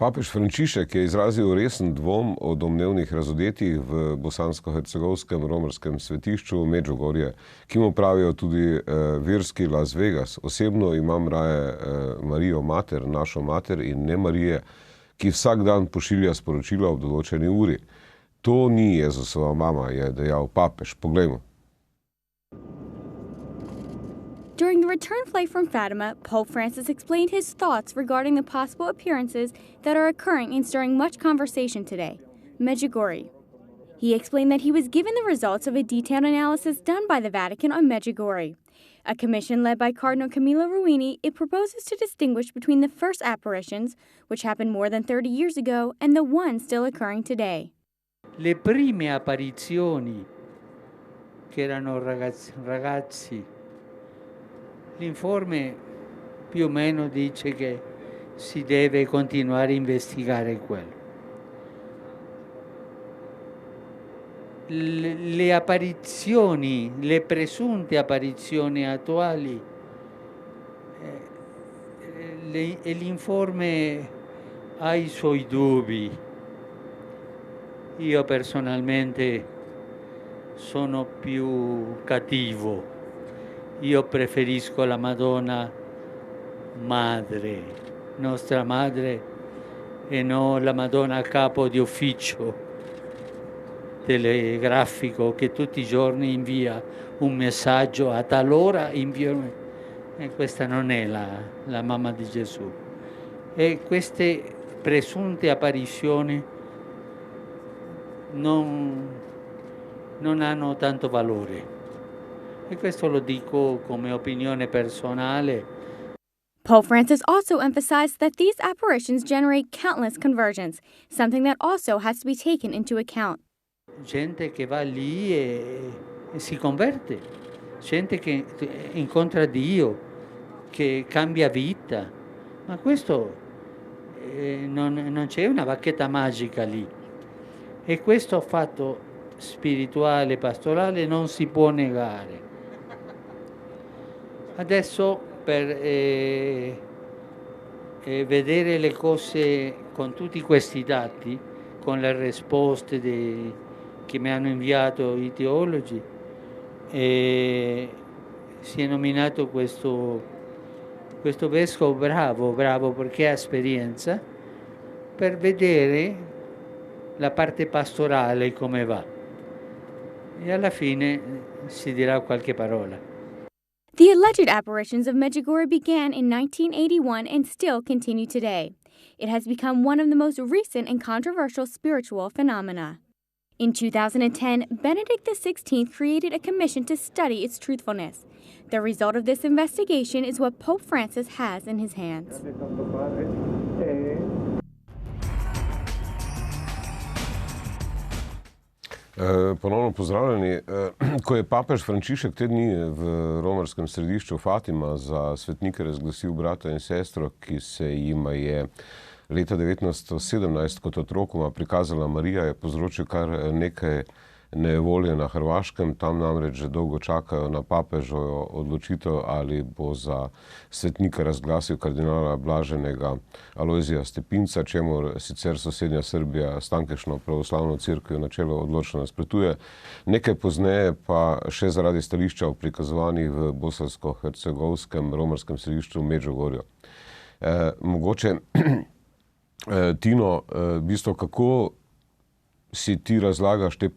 Papež Frančišek je izrazil resen dvom o domnevnih razodetjih v bosansko-hercegovskem romarskem svetišču Medžugorje, ki mu pravijo tudi verski Las Vegas. Osebno imam raje Marijo mater, našo mater in ne Marije, ki vsak dan pošilja sporočila ob določeni uri. To ni Jezusova mama, je dejal papež. Poglejmo. During the return flight from Fatima, Pope Francis explained his thoughts regarding the possible appearances that are occurring and stirring much conversation today, Medjugorje. He explained that he was given the results of a detailed analysis done by the Vatican on Medjugorje. A commission led by Cardinal Camillo Ruini, it proposes to distinguish between the first apparitions, which happened more than 30 years ago, and the ones still occurring today. Le prime apparizioni, che erano ragazzi, l'informe più o meno dice che si deve continuare a investigare quello. Le apparizioni, le presunte apparizioni attuali, l'informe ha i suoi dubbi. Io personalmente sono più cattivo. Io preferisco la Madonna Madre, nostra madre, e non la Madonna capo di ufficio telegrafico che tutti i giorni invia un messaggio a tal ora, e questa non è la mamma di Gesù. E queste presunte apparizioni non hanno tanto valore. E questo lo dico come opinione personale. Pope Francis also emphasized that these apparitions generate countless conversions, something that also has to be taken into account. Gente che va lì e si converte, gente che incontra Dio, che cambia vita. Ma questo non c'è una bacchetta magica lì. E questo fatto spirituale, pastorale non si può negare. Adesso per vedere le cose con tutti questi dati, con le risposte che mi hanno inviato i teologi, si è nominato questo vescovo bravo perché ha esperienza, per vedere la parte pastorale come va. E alla fine si dirà qualche parola. The alleged apparitions of Medjugorje began in 1981 and still continue today. It has become one of the most recent and controversial spiritual phenomena. In 2010, Benedict XVI created a commission to study its truthfulness. The result of this investigation is what Pope Francis has in his hands. Ponovno pozdravljeni. Ko je papež Frančišek te dni v romarskem središču Fatima za svetnike razglasil brata in sestro, ki se jima je leta 1917 kot otrokoma prikazala Marija, je povzročil kar nekaj nejevolje na Hrvaškem. Tam namreč že dolgo čakajo na papežovo odločitev, ali bo za svetnika razglasil kardinala blaženega Alojzija Stepinca, čemu sicer sosednja Srbija s tamkajšnjo pravoslavno cerkvijo na čelu odločno nasprotuje. Nekaj pozneje pa še zaradi stališča o prikazovanjih v bosansko-hercegovskem romarskem središču Medžugorju. Mogoče, Tino, v bistvu, kako si ti razlagaš te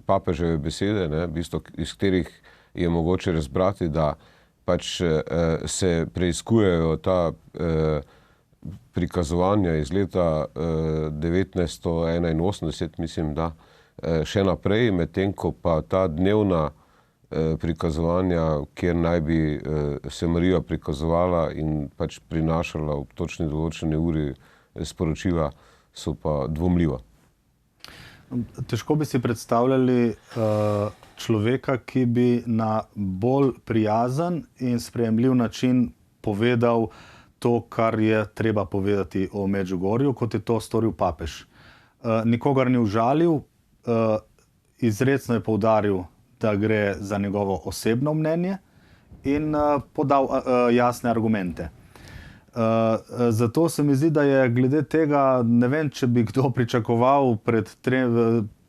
papeževe besede, v bistvu, iz katerih je mogoče razbrati, da pač se preiskujejo ta prikazovanja iz leta 1981, mislim, da še naprej, medtem ko pa ta dnevna prikazovanja, kjer naj bi se Marija prikazovala in pač prinašala ob točni določeni uri sporočila, so pa dvomljiva. Težko bi si predstavljali človeka, ki bi na bolj prijazen in sprejemljiv način povedal to, kar je treba povedati o Medžugorju, kot je to storil papež. Nikogar ni užalil, izrecno je poudaril, da gre za njegovo osebno mnenje in podal jasne argumente. Zato se mi zdi, da je glede tega, ne vem, če bi kdo pričakoval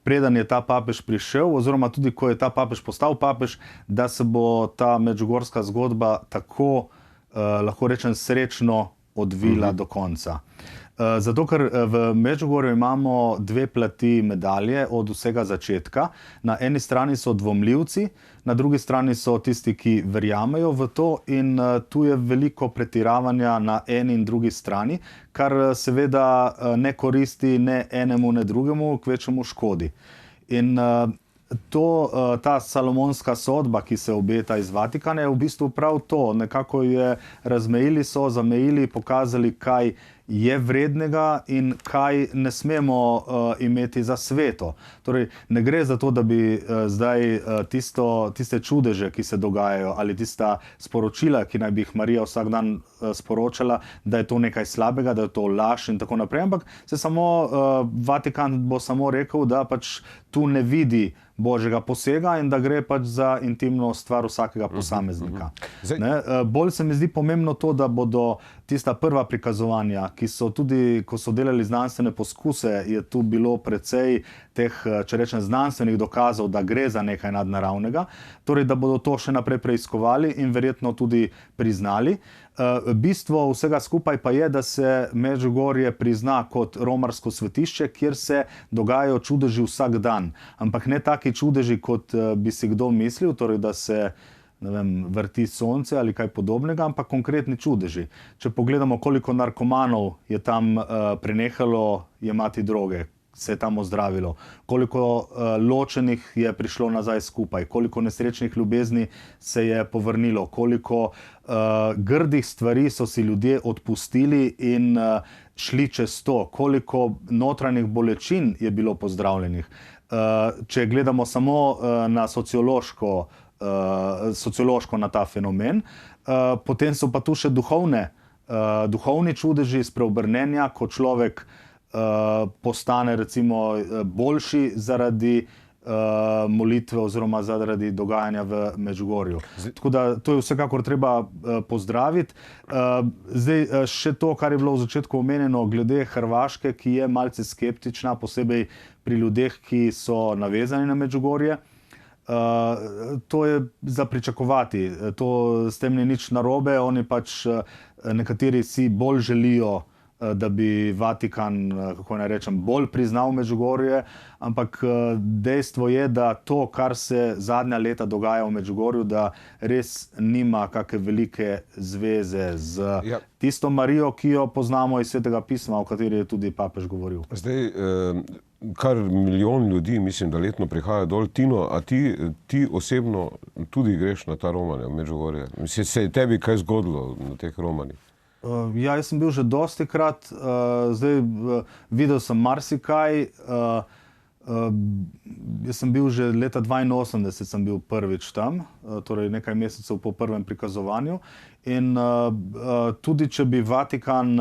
preden je ta papež prišel, oziroma tudi, ko je ta papež postal papež, da se bo ta medžugorska zgodba tako, lahko rečem, srečno odvila do konca. Zato, ker v Medžugorju imamo dve plati medalje od vsega začetka. Na eni strani so dvomljivci, na drugi strani so tisti, ki verjamejo v to, in tu je veliko pretiravanja na eni in drugi strani, kar seveda ne koristi ne enemu, ne drugemu, kvečemu škodi. In ta salomonska sodba, ki se obeta iz Vatikana, je v bistvu prav to. Nekako je razmejili, zamejili, pokazali, kaj je vrednega in kaj ne smemo imeti za sveto. Torej, ne gre za to, da bi zdaj tiste čudeže, ki se dogajajo, ali tista sporočila, ki naj bi jih Marija vsak dan sporočala, da je to nekaj slabega, da je to laž in tako naprej, ampak Vatikan bo samo rekel, da pač tu ne vidi božjega posega in da gre pač za intimno stvar vsakega posameznika. Bolj se mi zdi pomembno to, da bodo tista prva prikazovanja, ki so tudi, ko so delali znanstvene poskuse, je tu bilo precej teh, če rečem, znanstvenih dokazov, da gre za nekaj nadnaravnega, torej da bodo to še naprej preiskovali in verjetno tudi priznali. Bistvo vsega skupaj pa je, da se Medžugorje prizna kot romarsko svetišče, kjer se dogajajo čudeži vsak dan. Ampak ne taki čudeži, kot bi si kdo mislil, torej da se vrti sonce ali kaj podobnega, ampak konkretni čudeži. Če pogledamo, koliko narkomanov je tam prenehalo jemati droge, se je tam ozdravilo, koliko ločenih je prišlo nazaj skupaj, koliko nesrečnih ljubezni se je povrnilo, koliko grdih stvari so si ljudje odpustili in šli čez to, koliko notranjih bolečin je bilo pozdravljenih. Če gledamo samo na sociološko na ta fenomen, potem so pa tu še duhovni čudeži spreobrnenja, ko človek postane recimo boljši zaradi molitve oziroma zaradi dogajanja v Medžugorju. Tako da to je vsekakor treba pozdraviti. Zdaj še to, kar je bilo v začetku omenjeno glede Hrvaške, ki je malce skeptična, posebej pri ljudeh, ki so navezani na Medžugorje. To je za pričakovati. S tem ni nič narobe. Oni pač nekateri si bolj želijo, da bi Vatikan, kako naj rečem, bolj priznal Medžugorje, ampak dejstvo je, da to, kar se zadnja leta dogaja v Medžugorju, da res nima kakšne velike zveze z tisto Marijo, ki jo poznamo iz Svetega pisma, o kateri je tudi papež govoril. Zdaj, kar 1 milijon ljudi, mislim, da letno prihaja dol. Tino, a ti osebno tudi greš na ta romanje v Medžugorje? Mislim, se je tebi kaj zgodilo na teh romanjih? Jaz sem bil že dostikrat, zdaj videl sem marsikaj. Jaz sem bil že leta 82, sem bil prvič tam, torej nekaj mesecev po prvem prikazovanju. In tudi, če bi Vatikan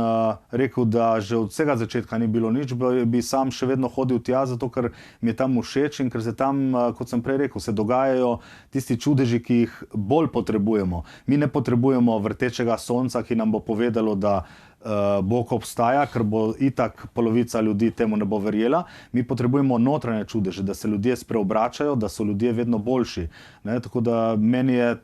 rekel, da že od vsega začetka ni bilo nič, bi sam še vedno hodil tja, zato ker mi je tam všeč in ker se tam, kot sem prej rekel, se dogajajo tisti čudeži, ki jih bolj potrebujemo. Mi ne potrebujemo vrtečega sonca, ki nam bo povedalo, da Bog obstaja, ker bo itak polovica ljudi temu ne bo verjela. Mi potrebujemo notranje čudeže, da se ljudje spreobračajo, da so ljudje vedno boljši. Tako da meni je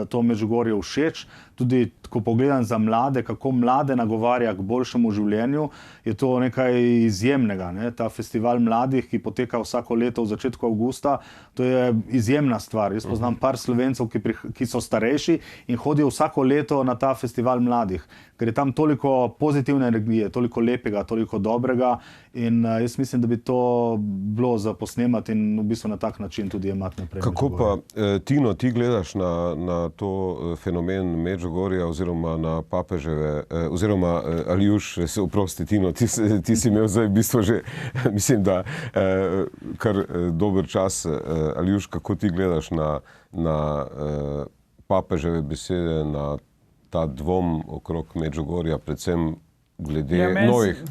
to Medžugorje všeč. Tudi, ko pogledam za mlade, kako mlade nagovarja k boljšemu življenju, je to nekaj izjemnega. Ta festival mladih, ki poteka vsako leto v začetku avgusta, to je izjemna stvar. Jaz poznam par Slovencev, ki so starejši in hodijo vsako leto na ta festival mladih, ker je tam toliko pozitivne energije, toliko lepega, toliko dobrega, in jaz mislim, da bi to bilo za posnemati in v bistvu na tak način tudi jemati naprej. Kako pa, Tino, ti gledaš na to fenomen Medžugorja oziroma na papeževe, oziroma Aljuš, se oprosti, Tino, ti si imel zdaj v bistvu že, mislim, da kar dober čas. Aljuš, kako ti gledaš na papeževe besede, na ta dvom okrog Medžugorja, predvsem glede novih?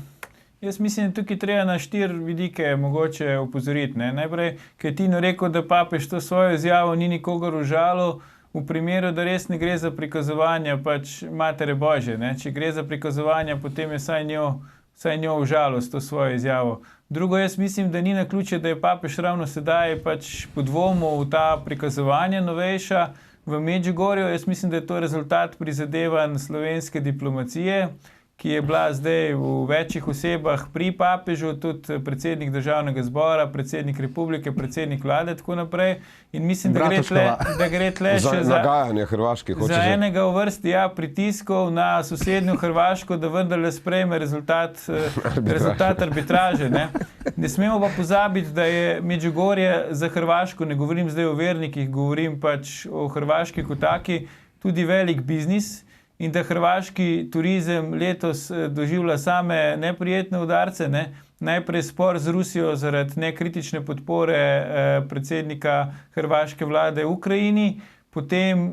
Jaz mislim, da tukaj treba na 4 vidike mogoče opozoriti. Najprej, ker je Tino rekel, da papež to svojo izjavo ni nikogar užalil, v primeru, da res ne gre za prikazovanje pač Matere Božje. Ne? Če gre za prikazovanje, potem je saj njo v žalost to svojo izjavo. Drugo, jaz mislim, da ni naključje, da je papež ravno sedaj pač podvomil v ta prikazovanja novejša v Medžugorju. Jaz mislim, da je to rezultat prizadevanj slovenske diplomacije, ki je bila zdaj v večjih osebah pri papežu, tudi predsednik državnega zbora, predsednik republike, predsednik vlade, tako naprej. In mislim, da gre tle še za enega v vrsti pritiskov na sosednjo Hrvaško, da vendarle sprejme rezultat arbitraže. Ne smemo pa pozabiti, da je Medžugorje za Hrvaško, ne govorim zdaj o vernikih, govorim pač o Hrvaški kot taki, tudi velik biznis. In da hrvaški turizem letos doživlja same neprijetne udarce. Ne? Najprej spor z Rusijo zaradi nekritične podpore predsednika hrvaške vlade v Ukrajini, potem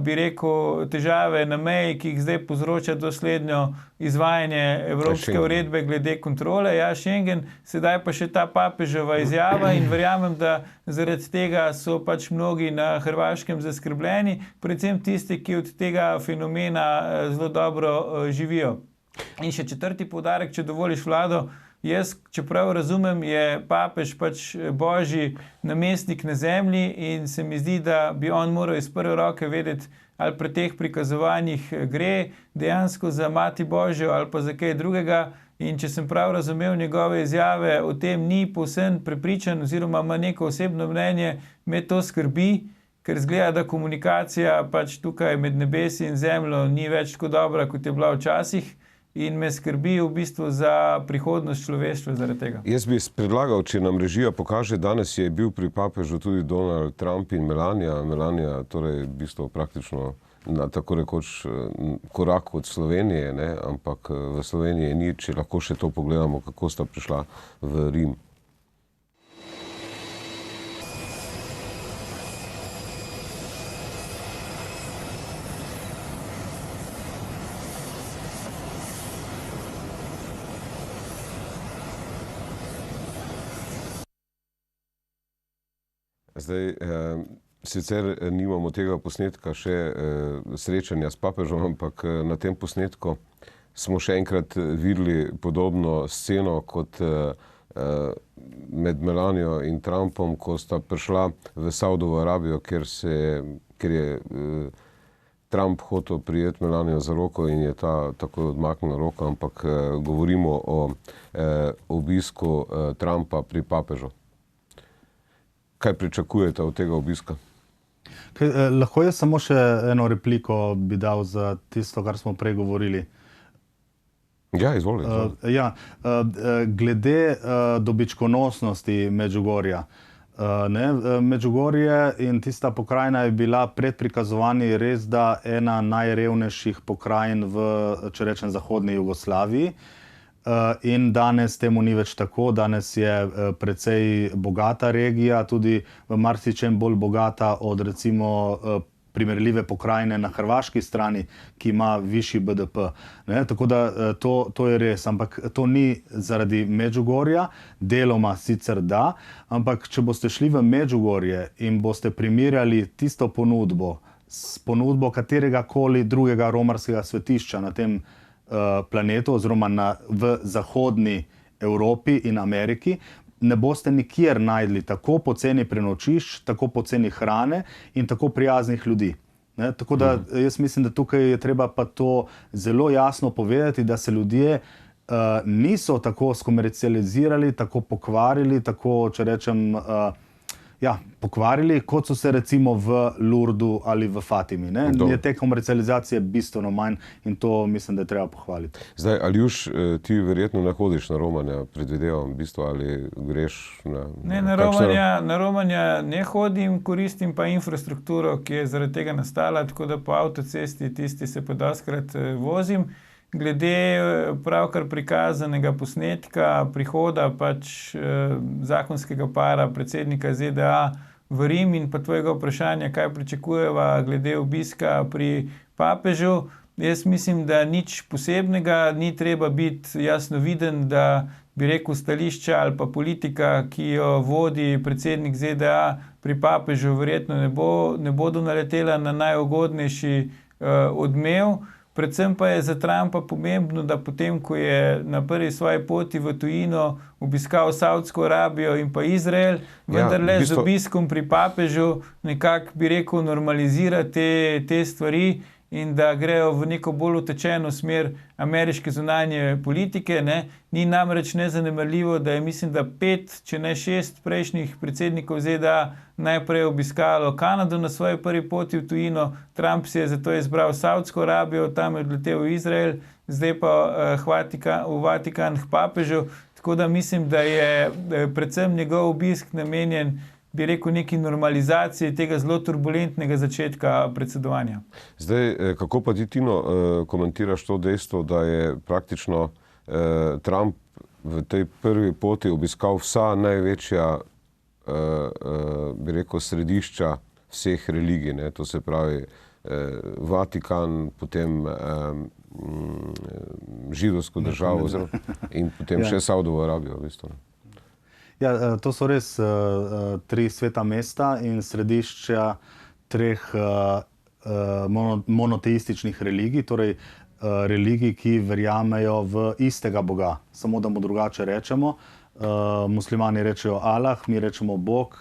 bi rekel težave na meji, ki jih zdaj povzroča doslednjo izvajanje evropske uredbe glede kontrole, Schengen, sedaj pa še ta papeževa izjava in verjamem, da zaradi tega so pač mnogi na Hrvaškem zaskrbljeni, predvsem tisti, ki od tega fenomena zelo dobro živijo. In še četrti poudarek, če dovoliš, Vlado, jaz, čeprav razumem, je papež pač božji namestnik na zemlji in se mi zdi, da bi on moral iz prve roke vedeti, ali pri teh prikazovanjih gre dejansko za Mati Božjo ali pa za kaj drugega. In če sem prav razumel njegove izjave, o tem ni povsem prepričan oziroma ima neko osebno mnenje, me to skrbi, ker zgleda, da komunikacija pač tukaj med nebesi in zemljo ni več tako dobra, kot je bila včasih. In me skrbi v bistvu za prihodnost človeštva zaradi tega. Jaz bi predlagal, če nam režija pokaže, danes je bil pri papežu tudi Donald Trump in Melania. Melania, torej v bistvu praktično na tako rekoč korak od Slovenije, ne? Ampak v Sloveniji ni, če lahko še to pogledamo, kako sta prišla v Rim. Zdaj, sicer nimamo tega posnetka še srečanja s papežom, ampak na tem posnetku smo še enkrat videli podobno sceno kot med Melanijo in Trumpom, ko sta prišla v Saudovo Arabijo, ker je Trump hotel prijeti Melanijo za roko in je ta takoj odmaknila roko, ampak govorimo o obisku Trumpa pri papežu. Kaj pričakujete od tega obiska? Lahko jaz samo še eno repliko bi dal za tisto, kar smo prej govorili. Ja, izvoli. Glede dobičkonosnosti Medžugorja. Medžugorje in tista pokrajina je bila pred prikazovanji res da ena najrevnejših pokrajin v, če rečem, zahodni Jugoslaviji. In danes temu ni več tako, danes je precej bogata regija, tudi v marsičem bolj bogata od recimo primerljive pokrajine na hrvaški strani, ki ima višji BDP. Tako da to je res, ampak to ni zaradi Medžugorja, deloma sicer da, ampak če boste šli v Medžugorje in boste primerjali tisto ponudbo s ponudbo katerega koli drugega romarskega svetišča na tem planetu oziroma v zahodni Evropi in Ameriki, ne boste nikjer najdli tako poceni prenočišč, tako poceni hrane in tako prijaznih ljudi. Tako da jaz mislim, da tukaj je treba pa to zelo jasno povedati, da se ljudje niso tako skomercializirali, tako pokvarili, tako, če rečem, pokvarili, kot so se recimo v Lurdu ali v Fatimi. Je te komercializacije bistveno manj in to mislim, da je treba pohvaliti. Zdaj, Aljuš, ti verjetno ne hodiš na romanja, predvidevam, v bistvu, ali greš na... Ne, na romanja ne hodim, koristim pa infrastrukturo, ki je zaradi tega nastala, tako da po avtocesti tisti se pa dostikrat vozim. Glede pravkar prikazanega posnetka prihoda pač zakonskega para predsednika ZDA v Rim in pa tvojega vprašanja, kaj pričakujeva glede obiska pri papežu, jaz mislim, da nič posebnega, ni treba biti jasno viden, da bi rekel, stališča ali pa politika, ki jo vodi predsednik ZDA pri papežu, verjetno ne bodo naletela na najugodnejši odmev. Predvsem pa je za Trumpa pomembno, da potem, ko je na prvi svoji poti v tujino obiskal Saudsko Arabijo in pa Izrael, vendarle z obiskom pri papežu nekako, bi rekel, normalizira te stvari in da grejo v neko bolj utečeno smer ameriške zunanje politike. Ni namreč nezanemarljivo, da je, mislim, da 5, če ne 6 prejšnjih predsednikov ZDA najprej obiskalo Kanado na svoji prvi poti v tujino. Trump si je zato izbral Saudsko Arabijo, tam je odletel v Izrael, zdaj pa v Vatikan k papežu. Tako da mislim, da je predvsem njegov obisk namenjen, bi rekel, neki normalizaciji tega zelo turbulentnega začetka predsedovanja. Zdaj, kako pa ti, Tino, komentiraš to dejstvo, da je praktično Trump v tej prvi poti obiskal vsa največja, bi rekel, središča vseh religij, ne? To se pravi Vatikan, potem židovsko državo in potem še Saudovo Arabijo, v bistvu. Ja, to so res 3 sveta mesta in središča 3 monoteističnih religij, torej religij, ki verjamejo v istega Boga, samo da mu drugače rečemo. Muslimani rečejo Allah, mi rečemo Bog,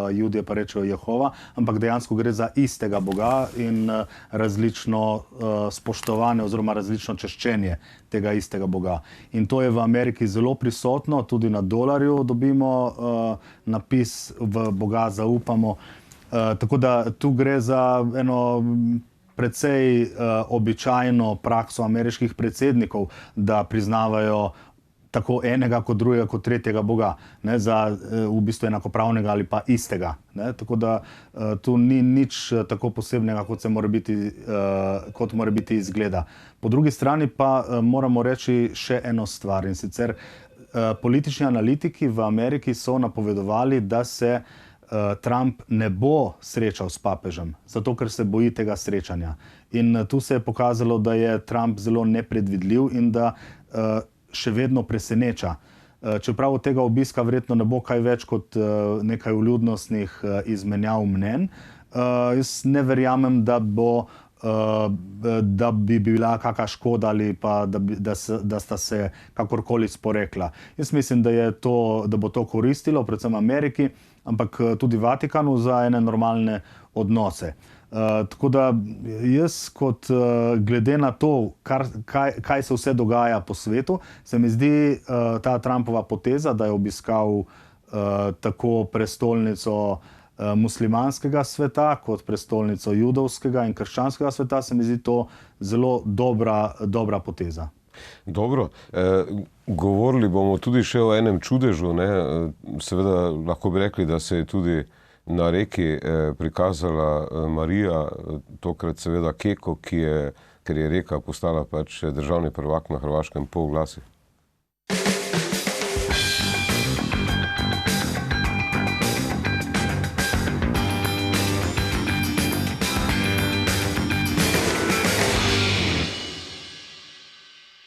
Judje pa rečejo Jehova, ampak dejansko gre za istega Boga in različno spoštovanje oziroma različno češčenje tega istega Boga. In to je v Ameriki zelo prisotno, tudi na dolarju dobimo napis v Boga zaupamo. Tako da tu gre za eno precej običajno prakso ameriških predsednikov, da priznavajo tako enega kot drugega kot tretjega Boga, za v bistvu enakopravnega ali pa istega. Tako da tu ni nič tako posebnega, kot mora biti izgleda. Po drugi strani pa moramo reči še eno stvar, in sicer politični analitiki v Ameriki so napovedovali, da se Trump ne bo srečal s papežem, zato ker se boji tega srečanja. In tu se je pokazalo, da je Trump zelo nepredvidljiv in da še vedno preseneča. Čeprav od tega obiska verjetno ne bo kaj več kot nekaj vljudnostnih izmenjav mnenj, jaz ne verjamem, da bi bila kakšna škoda ali pa da sta se kakorkoli sporekla. Jaz mislim, da bo to koristilo predvsem Ameriki, ampak tudi Vatikanu za ene normalne odnose. Tako da jaz kot glede na to, kaj se vse dogaja po svetu, se mi zdi ta Trumpova poteza, da je obiskal tako prestolnico muslimanskega sveta kot prestolnico judovskega in krščanskega sveta, se mi zdi to zelo dobra poteza. Dobro. Govorili bomo tudi še o enem čudežu. Seveda lahko bi rekli, da se je tudi na reki prikazala Marija, tokrat seveda Keko, ker je reka postala pač državni prvak na Hrvaškem po oglasih.